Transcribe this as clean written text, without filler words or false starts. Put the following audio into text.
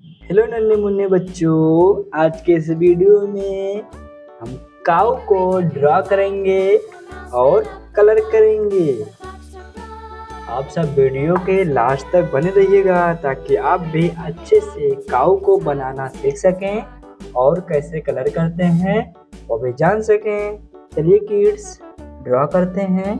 Hello नन्हे मुन्ने बच्चों, आज के इस वीडियो में हम काऊ को ड्रा करेंगे और कलर करेंगे। आप सब वीडियो के लास्ट तक बने रहिएगा ताकि आप भी अच्छे से काऊ को बनाना सीख सकें और कैसे कलर करते हैं वो भी जान सकें। चलिए किड्स ड्रा करते हैं।